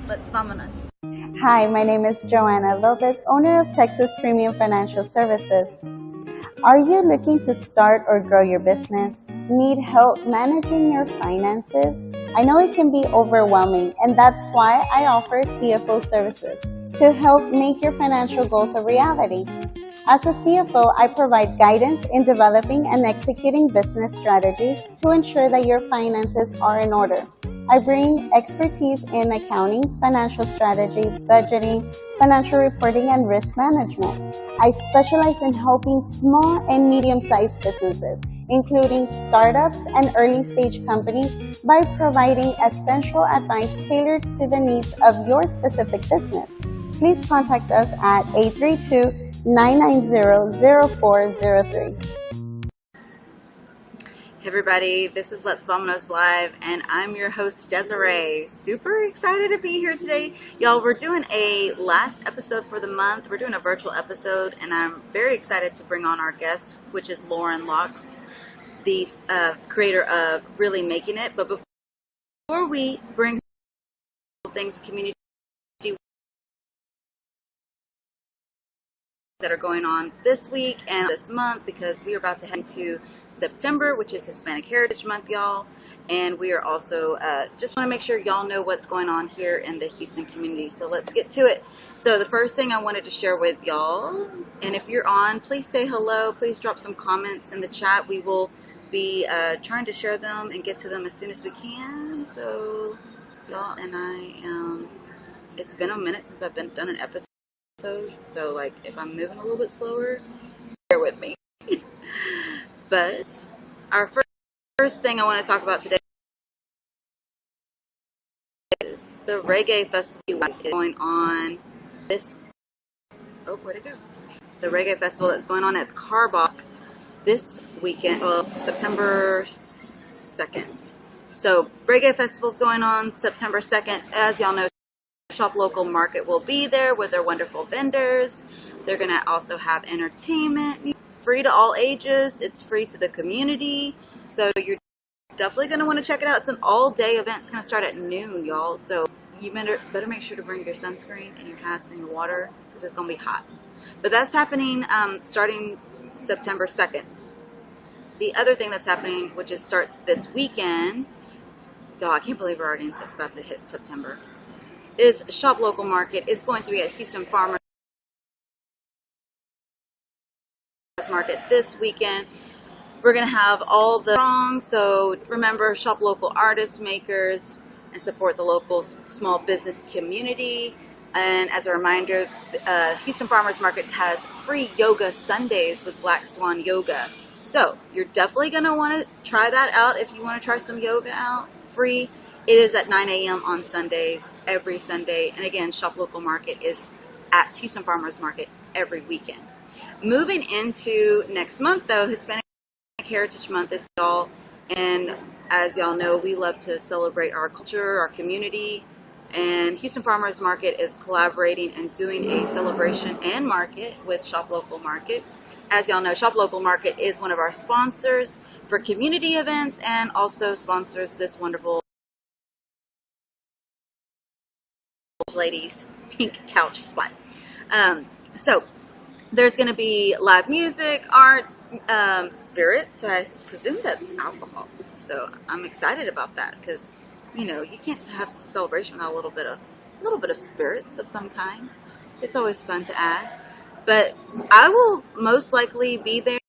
Let's Vamonos. Hi, my name is Joanna Lopez, owner of Texas Premium Financial Services. Are you looking to start or grow your business? Need help managing your finances? I know it can be overwhelming, and that's why I offer CFO services to help make your financial goals a reality. As a CFO, I provide guidance in developing and executing business strategies to ensure that your finances are in order. I bring expertise in accounting, financial strategy, budgeting, financial reporting, and risk management. I specialize in helping small and medium-sized businesses, including startups and early-stage companies, by providing essential advice tailored to the needs of your specific business. Please contact us at 832-990-0403. Hey everybody, this is Let's Vamonos Live, and I'm your host Desiree. Super excited to be here today. Y'all, we're doing a last episode for the month. We're doing a virtual episode, and I'm very excited to bring on our guest, which is Lauren Lox, the creator of Really Making It. But before we bring things community that are going on this week and this month, because we are about to head into September, which is Hispanic Heritage Month, y'all, and we are also just want to make sure y'all know what's going on here in the Houston community. So let's get to it. So the first thing I wanted to share with y'all, and if you're on, please say hello, please drop some comments in the chat. We will be trying to share them and get to them as soon as we can. So y'all, and it's been a minute since I've done an episode. So like if I'm moving a little bit slower, bear with me. But our first thing I want to talk about today is the Reggae Festival that's going on this. Oh, where'd it go? The Reggae Festival that's going on at Carbach this weekend. Well, September 2nd. So Reggae Festival's going on September 2nd. As y'all know, Shop Local Market will be there with their wonderful vendors. They're going to also have entertainment, free to all ages. It's free to the community. So you're definitely going to want to check it out. It's an all-day event. It's going to start at noon, y'all. So you better make sure to bring your sunscreen and your hats and your water, because it's going to be hot. But that's happening starting September 2nd. The other thing that's happening, which starts this weekend, y'all, I can't believe we're already about to hit September, is Shop Local Market. It's going to be at Houston Farmers Market this weekend. We're going to have all the songs, so remember, shop local artists, makers, and support the local small business community. And as a reminder, Houston Farmers Market has free yoga Sundays with Black Swan Yoga. So you're definitely going to want to try that out if you want to try some yoga out. Free. It is at 9 a.m. on Sundays, every Sunday. And again, Shop Local Market is at Houston Farmers Market every weekend. Moving into next month, though, Hispanic Heritage Month is y'all. And as y'all know, we love to celebrate our culture, our community. And Houston Farmers Market is collaborating and doing a celebration and market with Shop Local Market. As y'all know, Shop Local Market is one of our sponsors for community events and also sponsors this wonderful ladies pink couch spot. So there's going to be live music, art, spirits. So I presume that's alcohol. So I'm excited about that, because you know you can't have a celebration without a little bit of spirits of some kind. It's always fun to add. But I will most likely be there.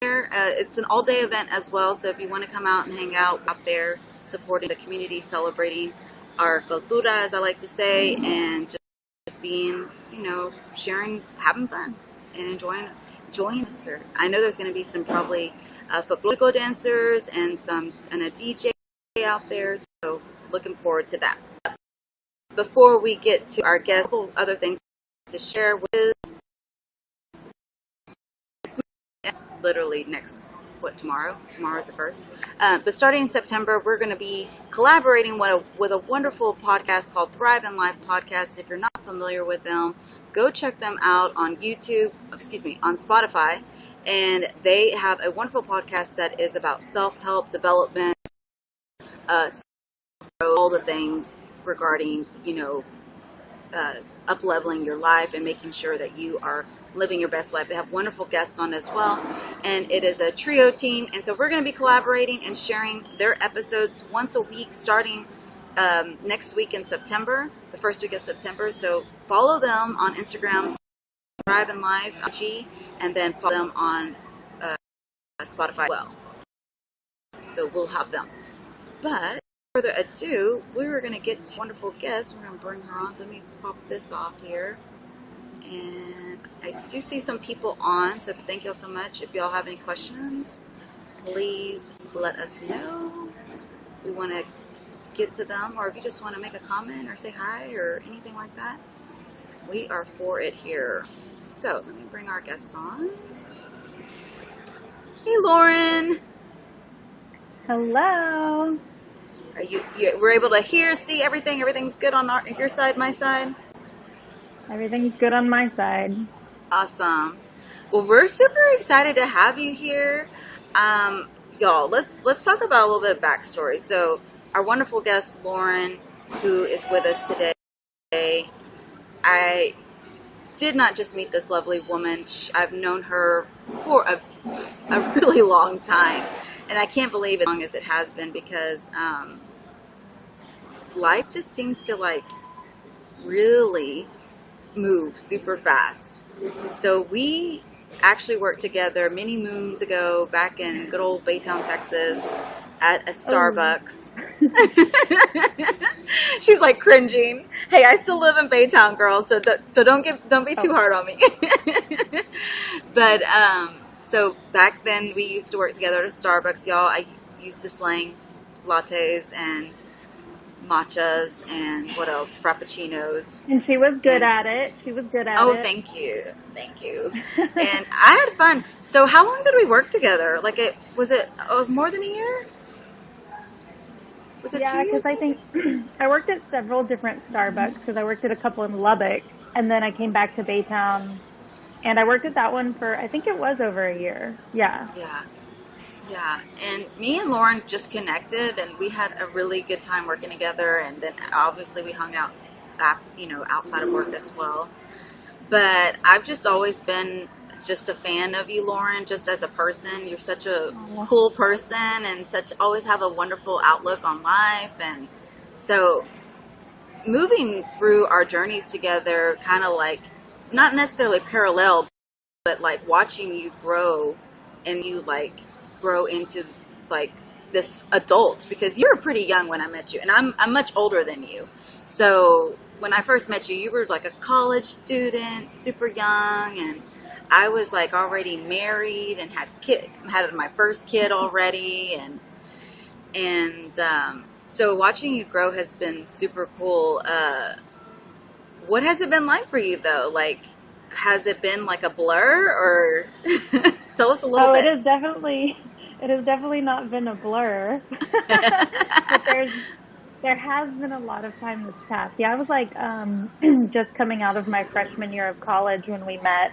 It's an all-day event as well. So if you want to come out and hang out there, supporting the community, celebrating our cultura, as I like to say, and just being, sharing, having fun, and enjoying the spirit. I know there's going to be some probably folklorico dancers and a DJ out there, so looking forward to that. Before we get to our guest, a couple other things to share with literally tomorrow? Tomorrow's the 1st. But starting in September, we're going to be collaborating with a wonderful podcast called Thrive in Life Podcast. If you're not familiar with them, go check them out on on Spotify. And they have a wonderful podcast that is about self-help, development, all the things regarding, up-leveling your life and making sure that you are living your best life. They have wonderful guests on as well, and it is a trio team, and so we're going to be collaborating and sharing their episodes once a week starting next week in September, the first week of September. So follow them on Instagram, Thrive in Life, IG, and then follow them on Spotify as well. So we'll have them. But further ado, we were going to get to a wonderful guest. We're going to bring her on. So let me pop this off here. And I do see some people on, so thank y'all so much. If y'all have any questions, please let us know. We want to get to them, or if you just want to make a comment or say hi or anything like that, we are for it here. So let me bring our guests on. Hey, Lauren. Hello. Are you we're able to hear, see everything? Everything's good on your side, my side? Everything's good on my side. Awesome. Well, we're super excited to have you here. Y'all, let's talk about a little bit of backstory. So our wonderful guest, Lauren, who is with us today, I did not just meet this lovely woman. I've known her for a really long time. And I can't believe as long as it has been, because life just seems to like really move super fast. So we actually worked together many moons ago back in good old Baytown, Texas at a Starbucks. She's like cringing. Hey, I still live in Baytown, girl, so don't be too hard on me. But so back then we used to work together at a Starbucks, y'all. I used to slang lattes and matchas and what else? Frappuccinos. And she was good at it. Oh, thank you. And I had fun. So how long did we work together? Like was it more than a year? Was it 2 years? Yeah, because I think I worked at several different Starbucks, because I worked at a couple in Lubbock, and then I came back to Baytown, and I worked at that one for, I think it was over a year. Yeah. Yeah, and me and Lauren just connected, and we had a really good time working together, and then obviously we hung out, outside of work as well. But I've just always been just a fan of you, Lauren, just as a person. You're such a cool person, and always have a wonderful outlook on life. And so moving through our journeys together, kind of like, not necessarily parallel, but like watching you grow, and you like grow into like this adult, because you were pretty young when I met you, and I'm much older than you. So when I first met you, you were like a college student, super young, and I was like already married and had my first kid already, and so watching you grow has been super cool. What has it been like for you though? Like, has it been like a blur, or tell us a little bit? It has definitely not been a blur, but there has been a lot of time that's passed. Yeah, I was like just coming out of my freshman year of college when we met.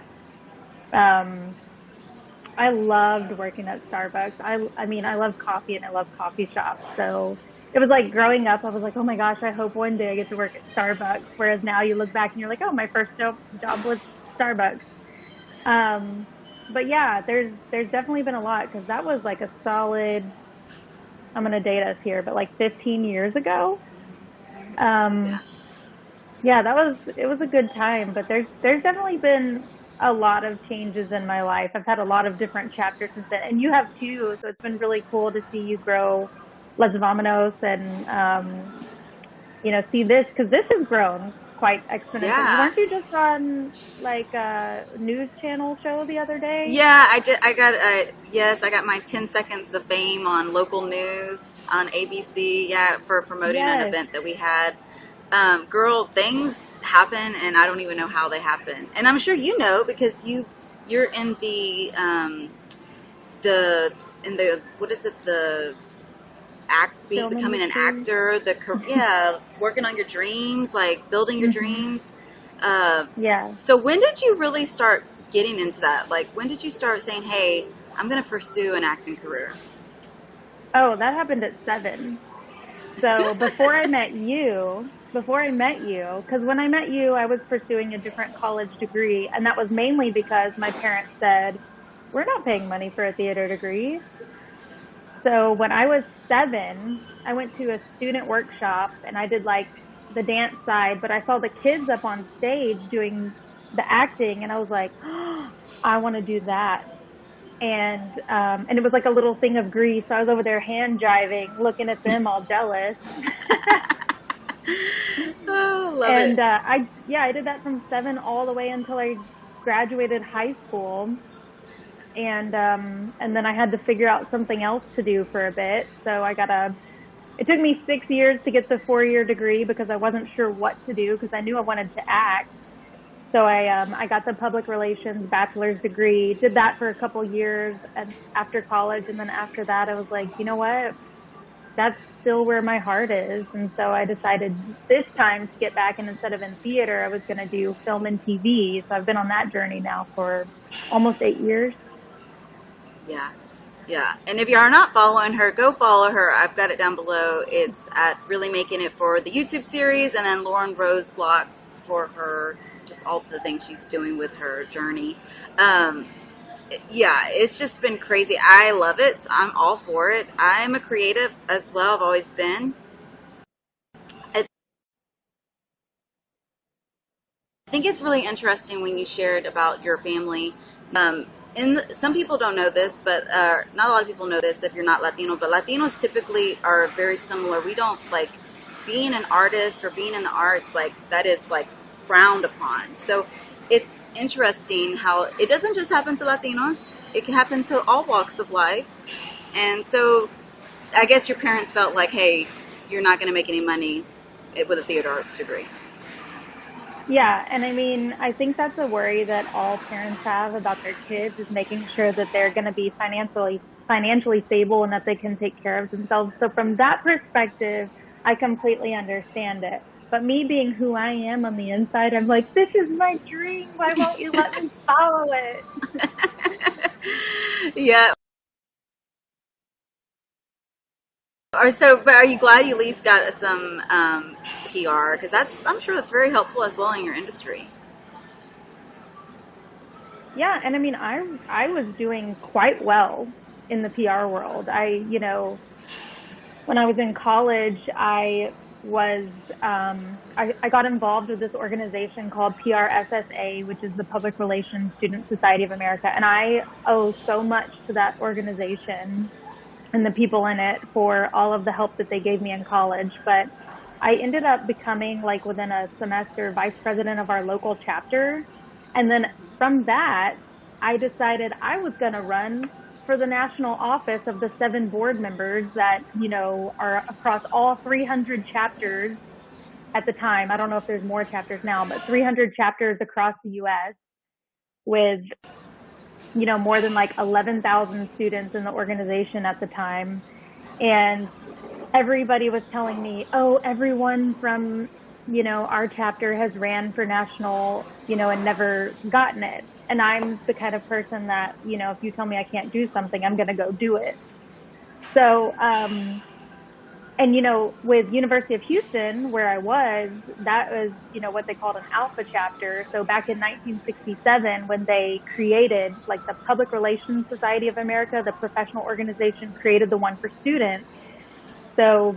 I loved working at Starbucks. I mean, I love coffee and I love coffee shops. So it was like growing up, I was like, oh my gosh, I hope one day I get to work at Starbucks. Whereas now you look back and you're like, oh, my first job was Starbucks. But yeah, there's definitely been a lot, because that was like a solid, I'm going to date us here, but like 15 years ago. Yeah, it was a good time, but there's definitely been a lot of changes in my life. I've had a lot of different chapters since then, and you have too, so it's been really cool to see you grow Les Vamonos and, see this, because this has grown quite exponentially. Yeah. Weren't you just on like a news channel show the other day? Yeah, I got my 10 seconds of fame on local news on ABC, for promoting an event that we had. Girl, things happen, and I don't even know how they happen. And I'm sure you know, because you're in what is it, the becoming an actor, working on your dreams, like building your dreams. So when did you really start getting into that? Like, when did you start saying, hey, I'm going to pursue an acting career? Oh, that happened at 7. So before I met you, before I met you, because when I met you, I was pursuing a different college degree, and that was mainly because my parents said, we're not paying money for a theater degree. So when I was 7, I went to a student workshop and I did like the dance side, but I saw the kids up on stage doing the acting, and I was like, oh, I want to do that. And it was like a little thing of grease. So I was over there hand jiving, looking at them all jealous. Oh, love And it. I did that from 7 all the way until I graduated high school. And then I had to figure out something else to do for a bit. So it took me 6 years to get the 4-year degree because I wasn't sure what to do because I knew I wanted to act. So I got the public relations bachelor's degree, did that for a couple years and after college. And then after that, I was like, you know what? That's still where my heart is. And so I decided this time to get back, and instead of in theater, I was going to do film and TV. So I've been on that journey now for almost 8 years. Yeah. Yeah. And if you are not following her, go follow her. I've got it down below. It's at Really Making It for the YouTube series, and then Lauren Lox for her, just all the things she's doing with her journey. Yeah, it's just been crazy. I love it. I'm all for it. I'm a creative as well. I've always been. I think it's really interesting when you shared about your family. And some people don't know this, but not a lot of people know this if you're not Latino, but Latinos typically are very similar. We don't like being an artist or being in the arts, like that is like frowned upon. So it's interesting how it doesn't just happen to Latinos, it can happen to all walks of life. And so I guess your parents felt like, hey, you're not going to make any money with a theater arts degree. Yeah, and I mean, I think that's a worry that all parents have about their kids, is making sure that they're going to be financially stable and that they can take care of themselves. So from that perspective, I completely understand it. But me being who I am on the inside, I'm like, this is my dream. Why won't you let me follow it? Yeah. But are you glad you at least got some PR? Because I'm sure that's very helpful as well in your industry. Yeah, and I mean, I was doing quite well in the PR world. When I was in college, I got involved with this organization called PRSSA, which is the Public Relations Student Society of America, and I owe so much to that organization and the people in it for all of the help that they gave me in college. But I ended up becoming, like within a semester, vice president of our local chapter. And then from that, I decided I was going to run for the national office of the 7 board members that, are across all 300 chapters at the time. I don't know if there's more chapters now, but 300 chapters across the U.S. with, more than like 11,000 students in the organization at the time. And everybody was telling me, oh, everyone from, our chapter has ran for national, and never gotten it. And I'm the kind of person that, if you tell me I can't do something, I'm going to go do it. So, with University of Houston, where I was, that was, what they called an alpha chapter. So back in 1967, when they created like the Public Relations Society of America, the professional organization created the one for students. So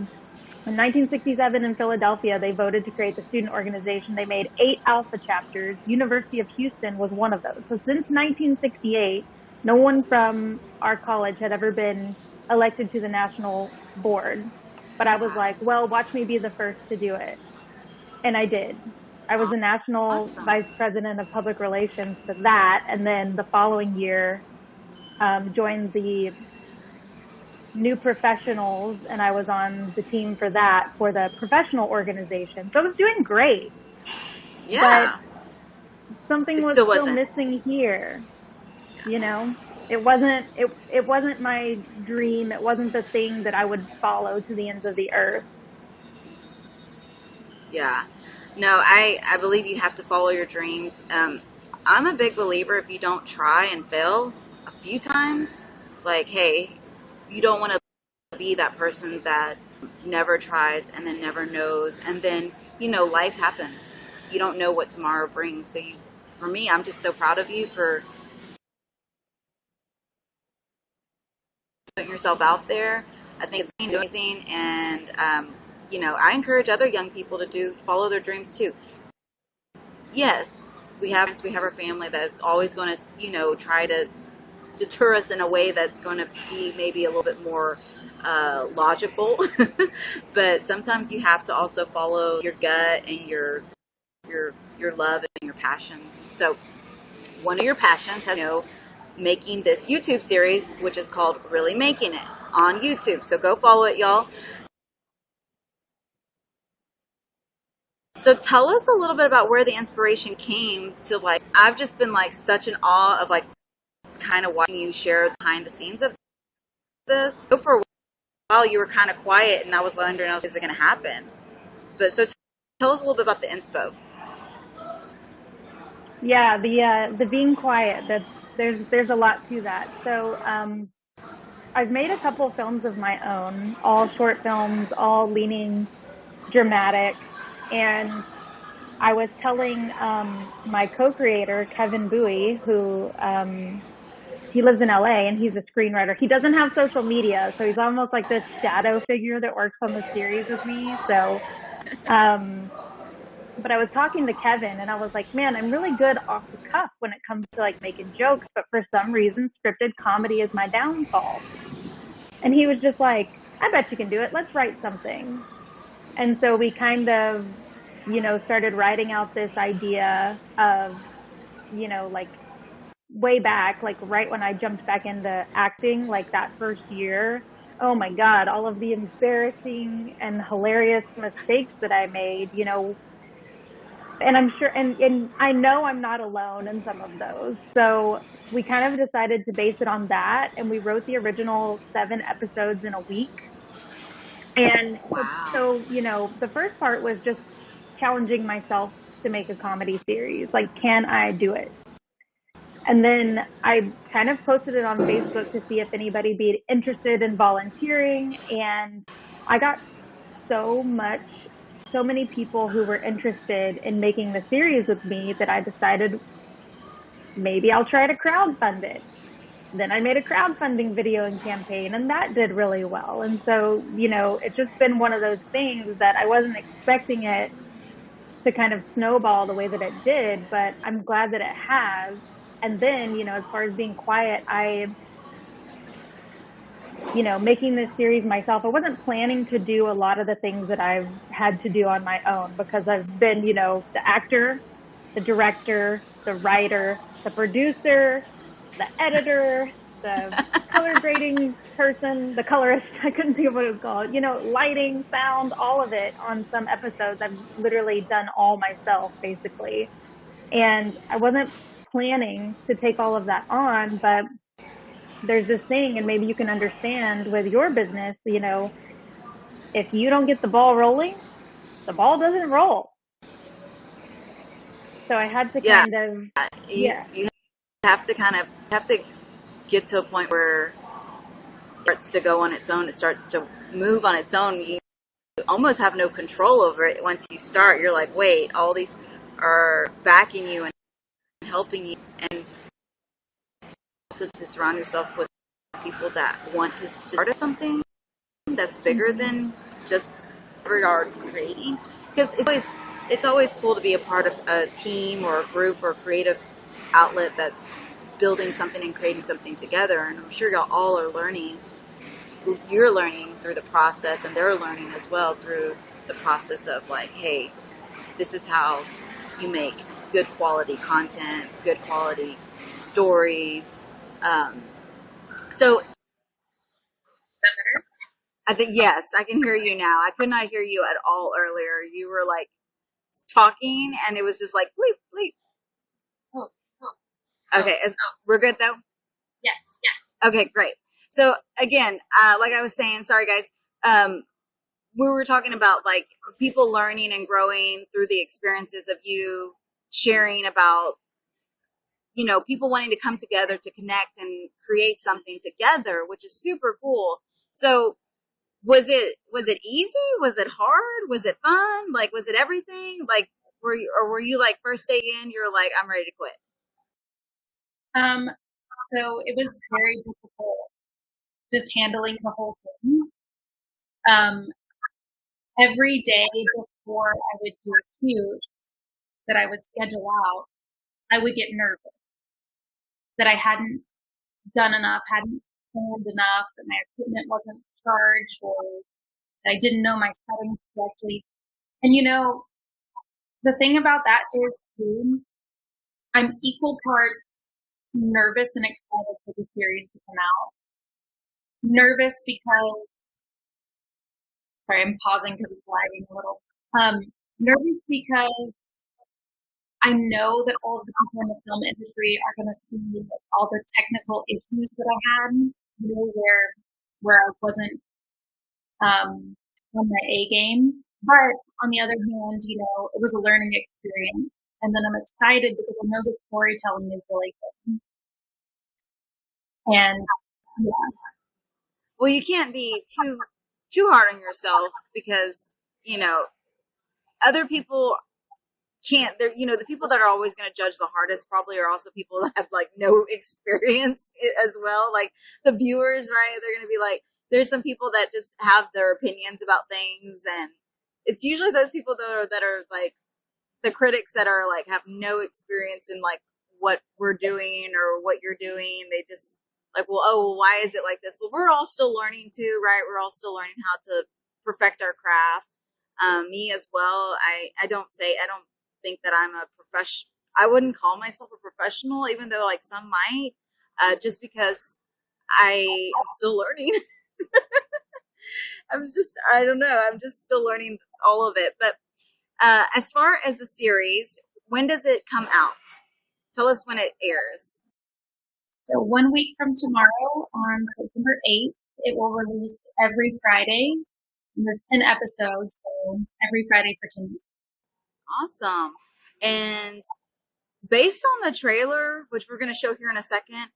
in 1967 in Philadelphia, they voted to create the student organization. They made 8 alpha chapters. University of Houston was one of those. So since 1968, no one from our college had ever been elected to the national board. But I was like, well, watch me be the first to do it. And I did. I was a national vice president of public relations for that. And then the following year, joined the new professionals, and I was on the team for that, for the professional organization. So I was doing great. Yeah. But something was still missing here. It wasn't my dream. It wasn't the thing that I would follow to the ends of the earth. Yeah. No, I believe you have to follow your dreams. I'm a big believer if you don't try and fail a few times, like, hey, you don't want to be that person that never tries and then never knows. And then, life happens. You don't know what tomorrow brings. So for me, I'm just so proud of you for putting yourself out there. I think it's amazing. And, I encourage other young people to follow their dreams too. Yes, we have our family that's always going to, try to deter us in a way that's going to be maybe a little bit more logical. But sometimes you have to also follow your gut and your love and your passions. So one of your passions has, making this YouTube series, which is called Really Making It on YouTube. So go follow it, y'all. So tell us a little bit about where the inspiration came to, like, I've just been like such in awe of like kind of watching you share behind the scenes of this. So for a while you were kind of quiet and I was wondering, is it going to happen? But so tell us a little bit about the inspo. Yeah, the being quiet, there's a lot to that. So I've made a couple films of my own, all short films, all leaning dramatic. And I was telling my co-creator, Kevin Bowie, who he lives in LA and he's a screenwriter. He doesn't have social media, so he's almost like this shadow figure that works on the series with me. So, but I was talking to Kevin and I was like, man, I'm really good off the cuff when it comes to like making jokes, but for some reason, scripted comedy is my downfall. And he was just like, I bet you can do it. Let's write something. And so we kind of, started writing out this idea of, like way back, like right when I jumped back into acting, like that first year. Oh my God, all of the embarrassing and hilarious mistakes that I made, and I'm sure, and I know I'm not alone in some of those. So we kind of decided to base it on that. And we wrote the original 7 episodes in a week. And wow. so, the first part was just challenging myself to make a comedy series. Like, can I do it? And then I kind of posted it on Facebook to see if anybody be interested in volunteering. And I got so many people who were interested in making the series with me that I decided maybe I'll try to crowdfund it. Then I made a crowdfunding video and campaign, and that did really well. And so, it's just been one of those things that I wasn't expecting it to kind of snowball the way that it did, but I'm glad that it has. And then, as far as being quiet, making this series myself, I wasn't planning to do a lot of the things that I've had to do on my own because I've been, the actor, the director, the writer, the producer, the editor, the color grading person, the colorist, I couldn't think of what it was called, lighting, sound, all of it on some episodes. I've literally done all myself, basically. And I wasn't planning to take all of that on, but there's this thing, and maybe you can understand with your business, if you don't get the ball rolling, the ball doesn't roll. So I had to kind of, You have to get to a point where it starts to go on its own. It starts to move on its own. You almost have no control over it. Once you start, you're like, wait, all these are backing you and helping you. And also to surround yourself with people that want to start something that's bigger than just whatever you are creating. Because it's always cool to be a part of a team or a group or a creative outlet that's building something and creating something together. And I'm sure y'all all are learning. You're learning through the process, and they're learning as well through the process of like, hey, this is how you make good quality content, good quality stories. So I think, yes, I can hear you now. I could not hear you at all earlier. You were like talking and it was just like bleep, bleep. Okay, we're good though? Yes. Okay, great. So again, like I was saying, sorry guys, we were talking about like people learning and growing through the experiences of you sharing about, people wanting to come together to connect and create something together, which is super cool. So Was it easy? Was it hard? Was it fun? Like, was it everything? Like, were you like first day in, you're like, I'm ready to quit? So it was very difficult just handling the whole thing. Every day before I would do a shoot that I would schedule out, I would get nervous that I hadn't done enough, hadn't planned enough, that my equipment wasn't charged, or that I didn't know my settings correctly. And the thing about that is too, I'm equal parts nervous and excited for the series to come out. Nervous because, sorry, I'm pausing because it's lagging a little. Nervous because I know that all of the people in the film industry are going to see all the technical issues that I had, where I wasn't on my A game. But on the other hand, it was a learning experience. And then I'm excited because I know the storytelling is really good. And yeah. Well, you can't be too hard on yourself because, other people can't. They're, the people that are always going to judge the hardest probably are also people that have like no experience as well. Like the viewers, right? They're going to be like, there's some people that just have their opinions about things, and it's usually those people that are like the critics that are like have no experience in like what we're doing or what you're doing. They just like, well, why is it like this? Well, we're all still learning too, right? We're all still learning how to perfect our craft. Me as well. I don't think that I'm a professional. I wouldn't call myself a professional, even though like some might, just because I am still learning. I don't know. I'm just still learning all of it. But as far as the series, when does it come out? Tell us when it airs. So 1 week from tomorrow, on September 8th, it will release every Friday. And there's 10 episodes, so every Friday for 10 weeks. Awesome. And based on the trailer, which we're going to show here in a second,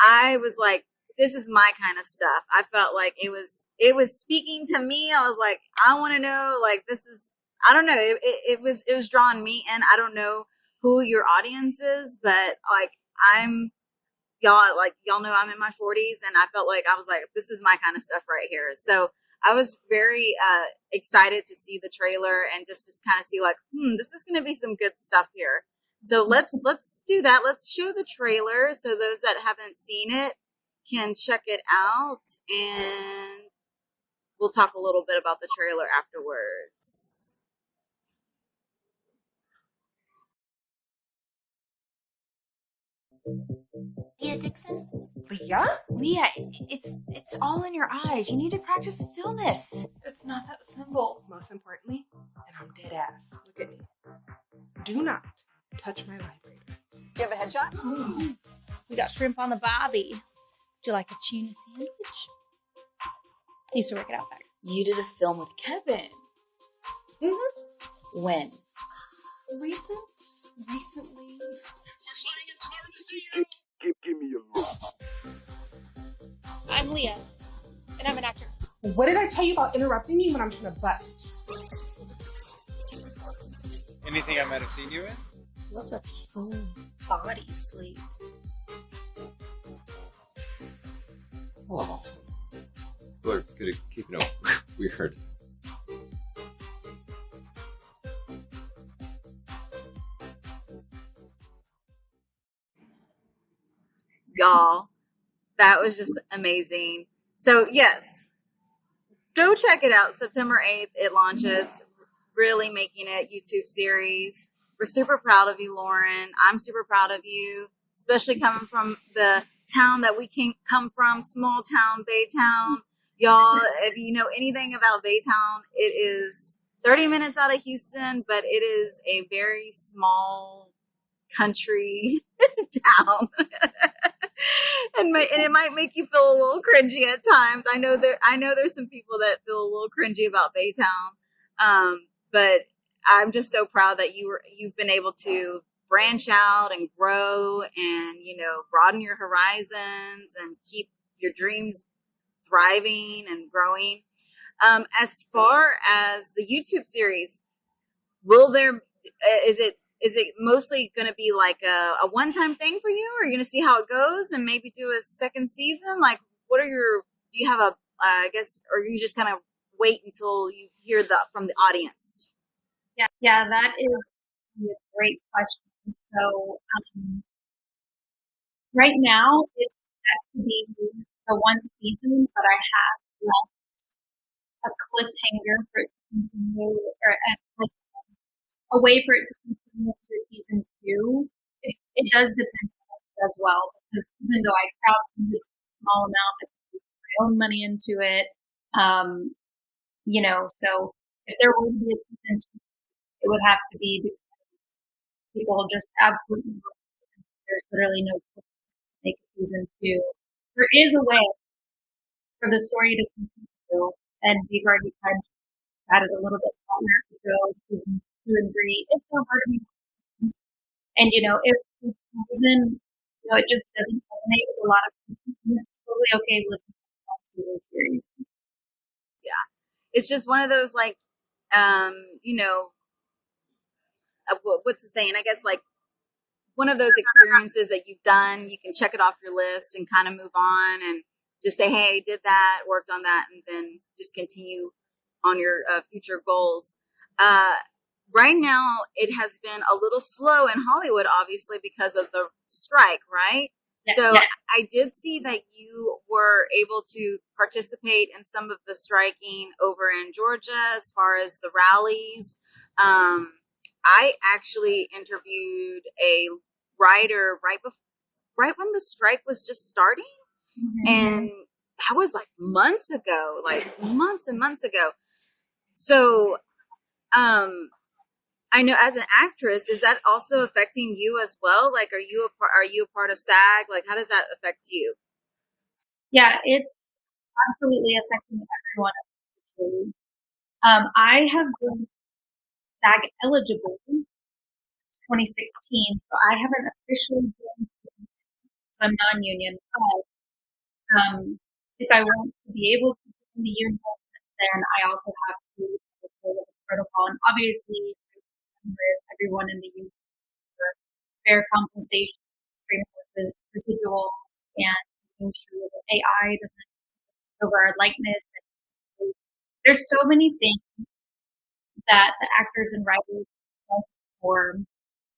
I was like, this is my kind of stuff. I felt like it was speaking to me. I was like, I want to know, like, this is, I don't know. It was drawing me in. I don't know who your audience is, but like, y'all know I'm in my 40s, and I felt like I was like, this is my kind of stuff right here. So I was very excited to see the trailer and just to kind of see like, this is going to be some good stuff here. So let's do that. Let's show the trailer so those that haven't seen it can check it out, and we'll talk a little bit about the trailer afterwards. Leah Dixon? Leah? Leah, it's all in your eyes. You need to practice stillness. It's not that simple. Most importantly, and I'm dead ass. Look at me. Do not touch my vibrator. Do you have a headshot? We got shrimp on the bobby. Would you like a tuna sandwich? I used to work it out back. You did a film with Kevin. Mm-hmm. When? Recently. Give me a look. I'm Leah, and I'm an actor. What did I tell you about interrupting me when I'm trying to bust? Anything I might have seen you in? What's a full body slate? Hello, Austin. People are good at keeping it weird. Y'all, that was just amazing. So yes, go check it out. September 8th, it launches. Really making it YouTube series. We're super proud of you, Lauren. I'm super proud of you, especially coming from the town that we come from, small town, Baytown. Y'all, if you know anything about Baytown, it is 30 minutes out of Houston, but it is a very small country town. And it might make you feel a little cringy at times. I know there's some people that feel a little cringy about Baytown. But I'm just so proud that you've been able to branch out and grow and, broaden your horizons and keep your dreams thriving and growing. As far as the YouTube series, will there is it mostly going to be like a one-time thing for you, or are you going to see how it goes and maybe do a second season? Like, what are your, do you have a, I guess, or you just kind of wait until you hear from the audience? Yeah, that is a great question. So right now it's set to be the one season, but I have left a cliffhanger for it to continue, or a way for it to continue to season two. It does depend on it as well, because even though I crowdfunded a small amount, I put my own money into it. So if there were to be a season two, it would have to be because people just absolutely love it. There's literally no point to make a season two. There is a way for the story to continue, and we've already kind of chatted a little bit about that to go season two and three if there were to be. And if for some reason it just doesn't resonate with a lot of people, it's totally okay with one season series. Yeah, it's just one of those like, what's the saying? I guess like one of those experiences that you've done, you can check it off your list and kind of move on and just say, hey, did that, worked on that, and then just continue on your future goals. Right now, it has been a little slow in Hollywood, obviously, because of the strike, right? Yes, So yes. I did see that you were able to participate in some of the striking over in Georgia as far as the rallies. I actually interviewed a writer right when the strike was just starting, and that was like months ago, like months and months ago. So, I know as an actress, is that also affecting you as well? Like, are you a part of SAG? Like, how does that affect you? Yeah, it's absolutely affecting everyone. Actually. I have been SAG eligible since 2016, so I haven't officially been, so I'm non-union, but if I want to be able to be in the union, then I also have to follow the protocol. And obviously, with everyone in the union for fair compensation, residuals, and making sure that AI doesn't take over our likeness. And there's so many things that the actors and writers don't perform.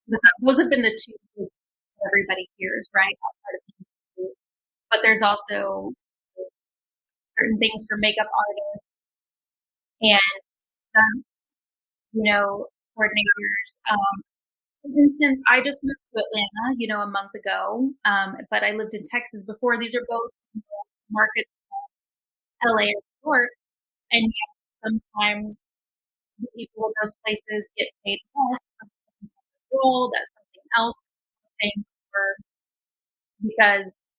Those have been the two that everybody hears, right? But there's also certain things for makeup artists and stunt, coordinators. For instance, I just moved to Atlanta, a month ago, but I lived in Texas before. These are both markets, LA and New York, and yet sometimes the people in those places get paid less for a role that's something else thing for, because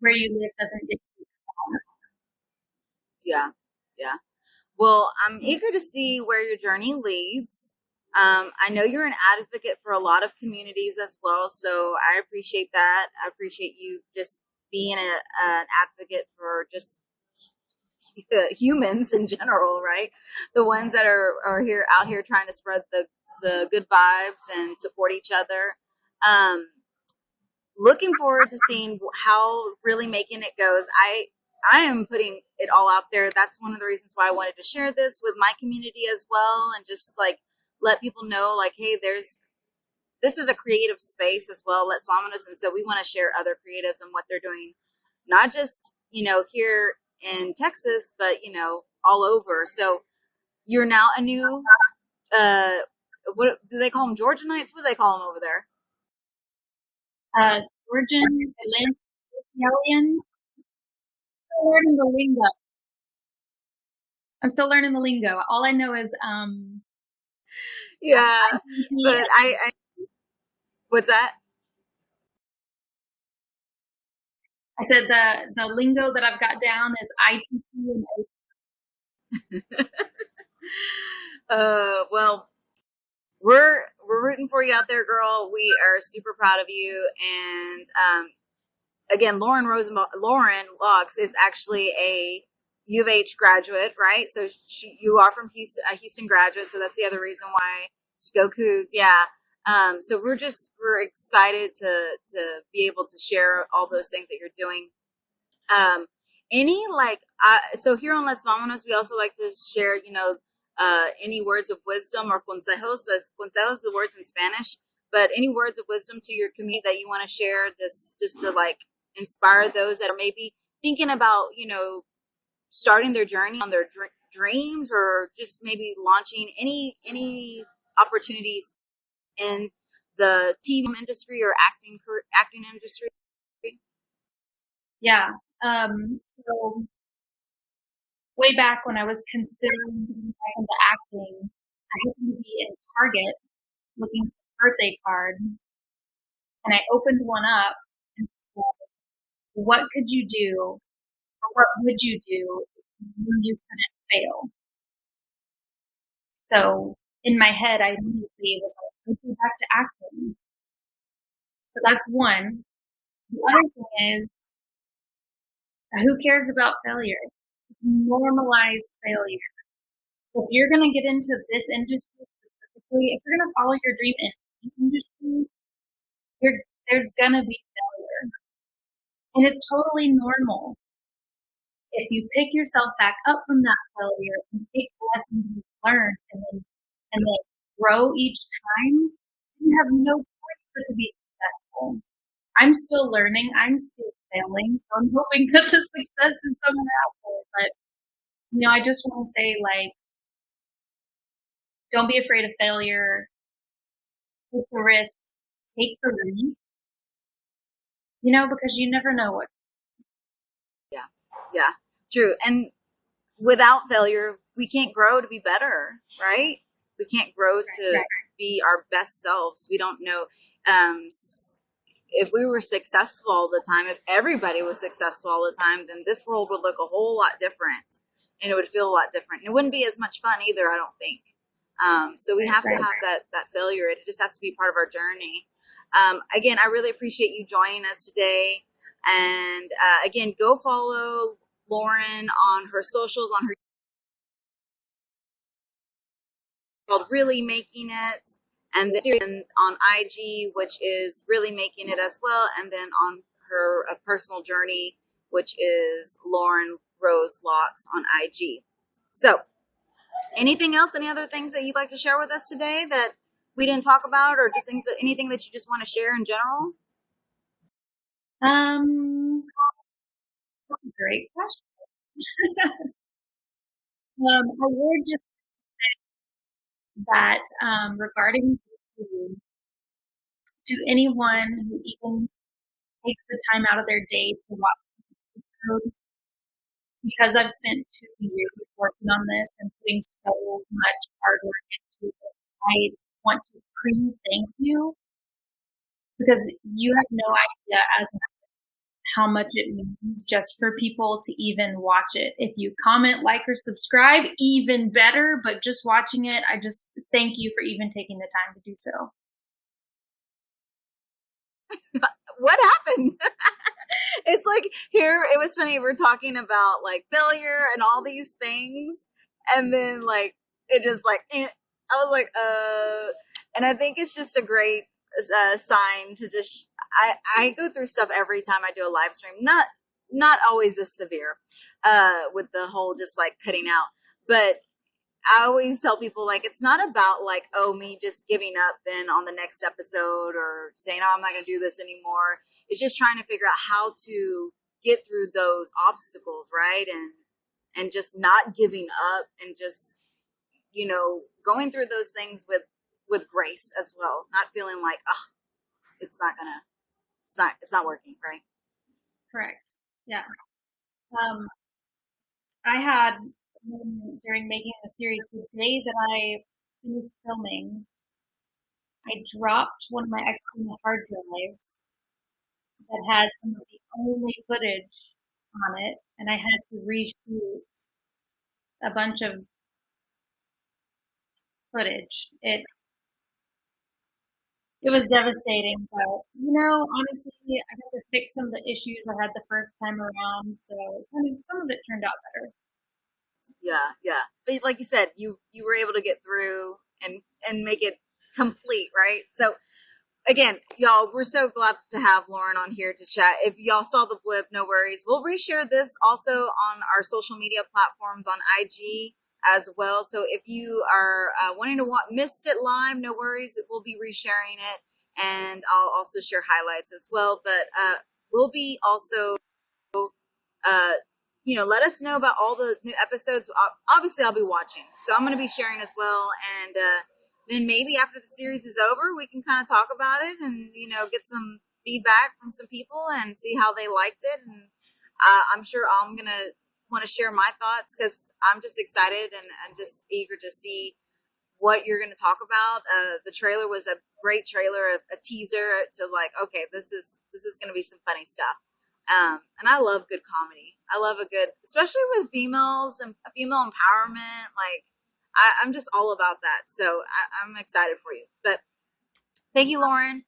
where you live doesn't dictate. Yeah, yeah. Well, I'm eager to see where your journey leads. I know you're an advocate for a lot of communities as well, so I appreciate that. I appreciate you just being an advocate for just humans in general, right? The ones that are here out here trying to spread the good vibes and support each other. Looking forward to seeing how really making it goes. I am putting it all out there. That's one of the reasons why I wanted to share this with my community as well, and just like let people know, like, hey, this is a creative space as well. Let's Vamonos, and so we want to share other creatives and what they're doing, not just here in Texas, but all over. So you're now a new what do they call them? Georgianites? What do they call them over there? Georgian, Atlantean. Learning the lingo. I'm still learning the lingo. All I know is yeah, but I what's that? I said the lingo that I've got down is ITP and Well, we're rooting for you out there, girl. We are super proud of you. And again, Lauren Lox is actually a U of H graduate, right? So you are from Houston, a Houston graduate. So that's the other reason why. Go Cougs, yeah. So we're excited to be able to share all those things that you're doing. Any so here on Let's Vamonos, we also like to share, any words of wisdom or consejos. Consejos is the words in Spanish, but any words of wisdom to your community that you want to share, just to like inspire those that are maybe thinking about, starting their journey on their dreams, or just maybe launching any opportunities in the TV industry or acting industry. Yeah. So way back when I was considering getting back into acting, I happened to be in Target looking for a birthday card, and I opened one up and said, "What could you do, or what would you do if you knew you couldn't fail?" So in my head, I immediately was like, "Let's go back to acting." So that's one. The other thing is, who cares about failure? Normalize failure. If you're going to get into this industry specifically, if you're going to follow your dream in any industry, there's going to be failure. And it's totally normal. If you pick yourself back up from that failure and take the lessons you've learned and then grow each time, you have no choice but to be successful. I'm still learning. I'm still failing. So I'm hoping that the success is somewhere out there. But, I just want to say, like, don't be afraid of failure. Take the risk. Take the leap. Because you never know what. Yeah, true. And without failure, we can't grow to be better, right? We can't grow to be our best selves. We don't know. If we were successful all the time, if everybody was successful all the time, then this world would look a whole lot different, and it would feel a lot different. And it wouldn't be as much fun either, I don't think. So we have to have that failure. It just has to be part of our journey. Again, I really appreciate you joining us today. And again, go follow Lauren on her socials, on her called Really Making It, and then on IG, which is Really Making It as well, and then on her personal journey, which is Lauren Rose Lox on IG. So, anything else? Any other things that you'd like to share with us today that we didn't talk about, or just anything that you just want to share in general? Great question. I would just say that regarding food, to anyone who even takes the time out of their day to watch food, because I've spent 2 years working on this and putting so much hard work into it, I want to thank you, because you have no idea as how much it means just for people to even watch it. If you comment, like, or subscribe, even better, but just watching it, I just thank you for even taking the time to do so. What happened? It's like, here, it was funny. We're talking about like failure and all these things. And then like, it just like, I was like, and I think it's just a great sign to just, I go through stuff every time I do a live stream. Not always this severe, with the whole just like cutting out, but I always tell people, like, it's not about like, oh, me just giving up then on the next episode, or saying, oh, I'm not going to do this anymore. It's just trying to figure out how to get through those obstacles, right? And just not giving up, and just, going through those things with grace as well. Not feeling like, oh, it's not working, right? Correct. Yeah. I had, during making the series, the day that I finished filming, I dropped one of my external hard drives that had some of the only footage on it, and I had to reshoot a bunch of footage. It was devastating, but honestly, I got to fix some of the issues I had the first time around, so some of it turned out better. Yeah. But like you said, you were able to get through and make it complete, right? So again, y'all, we're so glad to have Lauren on here to chat. If y'all saw the blip, no worries. We'll reshare this also on our social media platforms on IG as well. So if you are wanting to missed it live, no worries. We'll be resharing it, and I'll also share highlights as well. But we'll be also uh, let us know about all the new episodes. Obviously, I'll be watching, so I'm going to be sharing as well. And then maybe after the series is over, we can kind of talk about it and get some feedback from some people and see how they liked it. And I'm sure I'm going to want to share my thoughts because I'm just excited and just eager to see what you're going to talk about. The trailer was a great trailer, a teaser to like, okay, this is going to be some funny stuff. And I love good comedy. I love a good, especially with females and female empowerment. Like, I'm just all about that. So I'm excited for you. But thank you, Lauren.